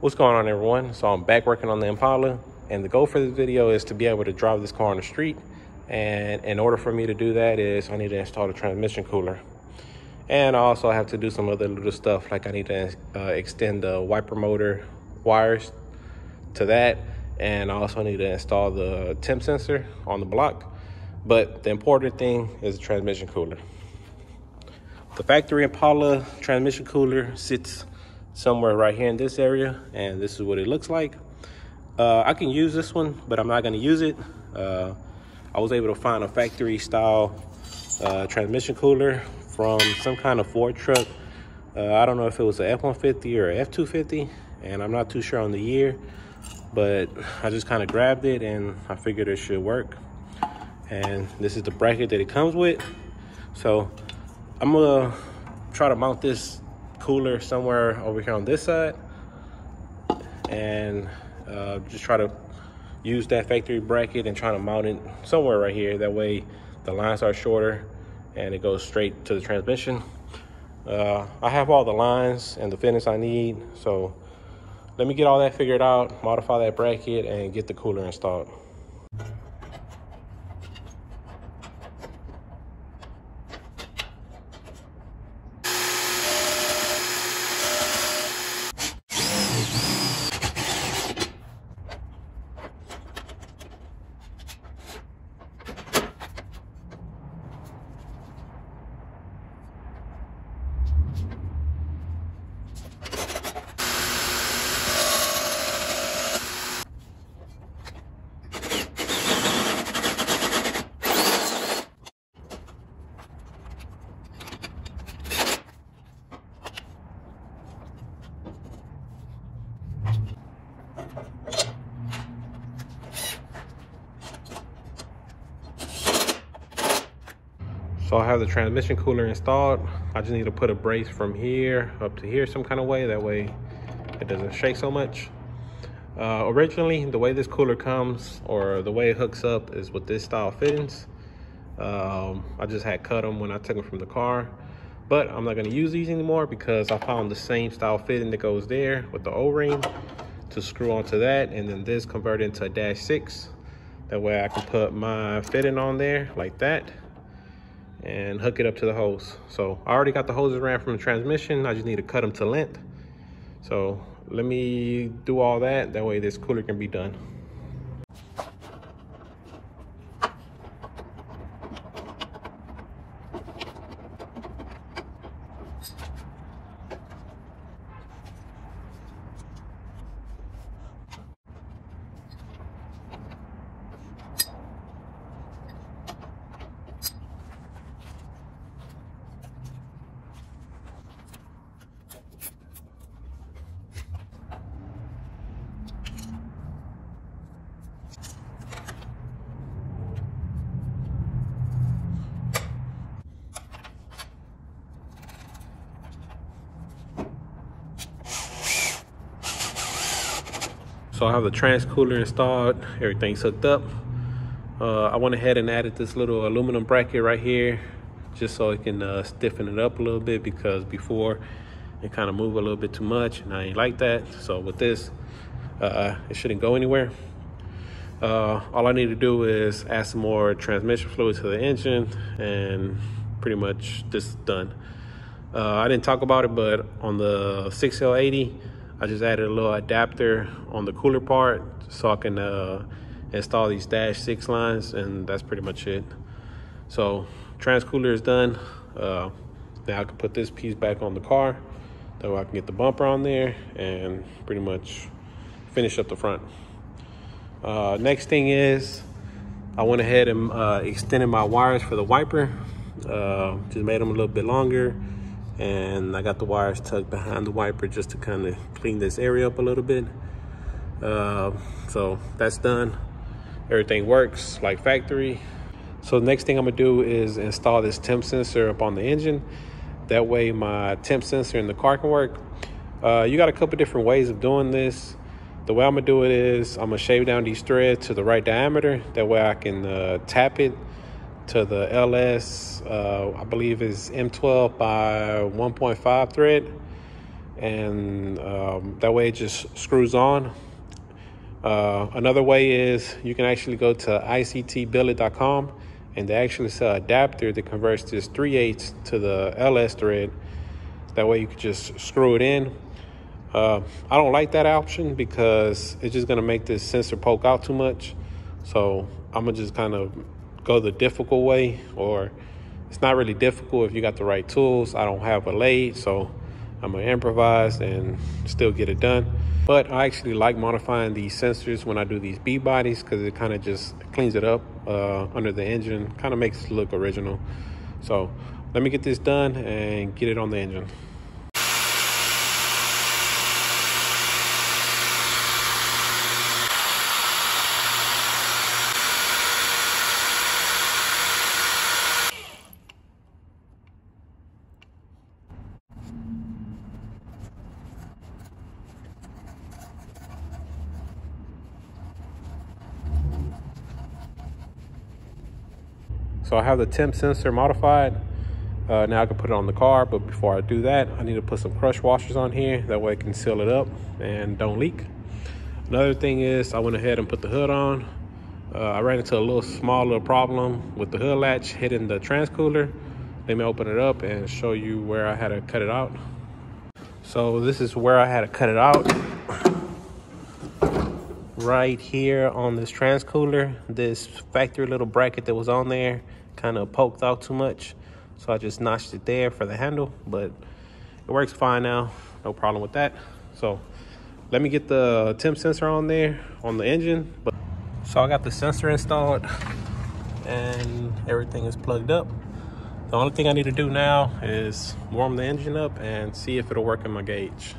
What's going on, everyone? So I'm back working on the Impala, and the goal for this video is to be able to drive this car on the street. And in order for me to do that is I need to install the transmission cooler. And I also have to do some other little stuff, like I need to extend the wiper motor wires to that. And I also need to install the temp sensor on the block. But the important thing is the transmission cooler. The factory Impala transmission cooler sits somewhere right here in this area, and this is what it looks like. I can use this one, but I'm not going to use it. I was able to find a factory style transmission cooler from some kind of Ford truck. I don't know if it was a F-150 or a F-250, and I'm not too sure on the year, but I just kind of grabbed it and I figured it should work. And this is the bracket that it comes with. So I'm gonna try to mount this cooler somewhere over here on this side, and just try to use that factory bracket and try to mount it somewhere right here. That way the lines are shorter and it goes straight to the transmission. I have all the lines and the fittings I need, so let me get all that figured out, modify that bracket, and get the cooler installed. So I have the transmission cooler installed. I just need to put a brace from here up to here some kind of way. That way it doesn't shake so much. Originally, the way this cooler comes, or the way it hooks up, is with this style fittings. I just had cut them when I took them from the car. But I'm not gonna use these anymore because I found the same style fitting that goes there with the O-ring to screw onto that, and then this converted into a -6. That way I can put my fitting on there like that and hook it up to the hose. So I already got the hoses ran from the transmission. I just need to cut them to length. So let me do all that. That way this cooler can be done. So I have the trans cooler installed, everything's hooked up. I went ahead and added this little aluminum bracket right here just so it can stiffen it up a little bit, because before it kind of moved a little bit too much and I ain't like that. So with this, it shouldn't go anywhere. All I need to do is add some more transmission fluid to the engine, and pretty much this is done. I didn't talk about it, but on the 6L80, I just added a little adapter on the cooler part so I can install these -6 lines, and that's pretty much it. So trans cooler is done. Now I can put this piece back on the car. That way I can get the bumper on there and pretty much finish up the front. Next thing is I went ahead and extended my wires for the wiper. Just made them a little bit longer. And I got the wires tucked behind the wiper just to kind of clean this area up a little bit. So that's done. Everything works like factory. So the next thing I'm gonna do is install this temp sensor up on the engine. That way my temp sensor in the car can work. You got a couple different ways of doing this. The way I'm gonna do it is I'm gonna shave down these threads to the right diameter. That way I can tap it to the LS, I believe is M12 by 1.5 thread. and that way it just screws on. Another way is you can actually go to ictbillet.com, and they actually sell an adapter that converts this 3/8 to the LS thread. That way you can just screw it in. I don't like that option because it's just gonna make this sensor poke out too much. So I'm gonna just kind of go the difficult way, or it's not really difficult if you got the right tools. I don't have a lathe, so I'm gonna improvise and still get it done. But I actually like modifying these sensors when I do these B bodies because it kind of just cleans it up under the engine, kind of makes it look original. So let me get this done and get it on the engine. So I have the temp sensor modified. Now I can put it on the car, but before I do that, I need to put some crush washers on here. That way I can seal it up and don't leak. Another thing is I went ahead and put the hood on. I ran into a small little problem with the hood latch hitting the transcooler. Let me open it up and show you where I had to cut it out. So this is where I had to cut it out. Right here on this transcooler, this factory little bracket that was on there kind of poked out too much, so I just notched it there for the handle, but it works fine now, no problem with that. So let me get the temp sensor on there on the engine. So I got the sensor installed and everything is plugged up. The only thing I need to do now is warm the engine up and see if it'll work in my gauge.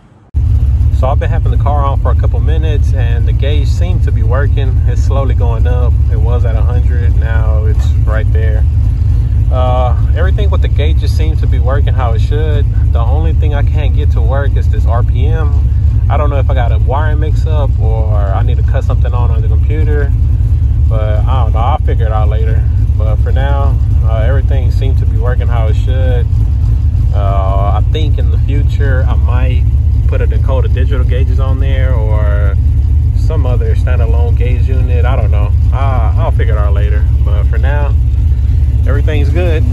So I've been having the car on for a couple minutes and the gauge seemed to be working. It's slowly going up. It was at 100, now it's right there. Everything with the gauges seems to be working how it should. The only thing I can't get to work is this RPM. I don't know if I got a wiring mix up or I need to cut something on the computer, but I don't know, I'll figure it out later. But for now, everything seems to be working how it should. I think in the future I might put a Dakota digital gauges on there or some other standalone gauge unit. I don't know. I'll figure it out later. But for now, everything's good.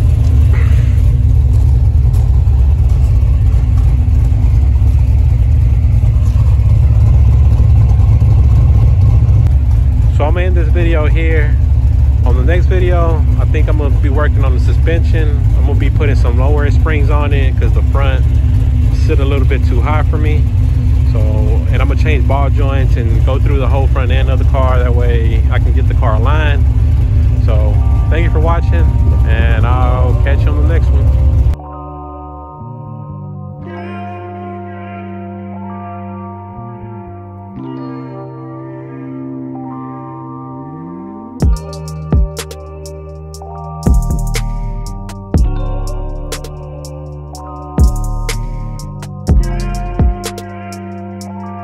So I'm gonna end this video here. On the next video, I think I'm gonna be working on the suspension. I'm gonna be putting some lowering springs on it because the front sit a little bit too high for me. So, and I'm gonna change ball joints and go through the whole front end of the car. That way I can get the car aligned. So thank you for watching.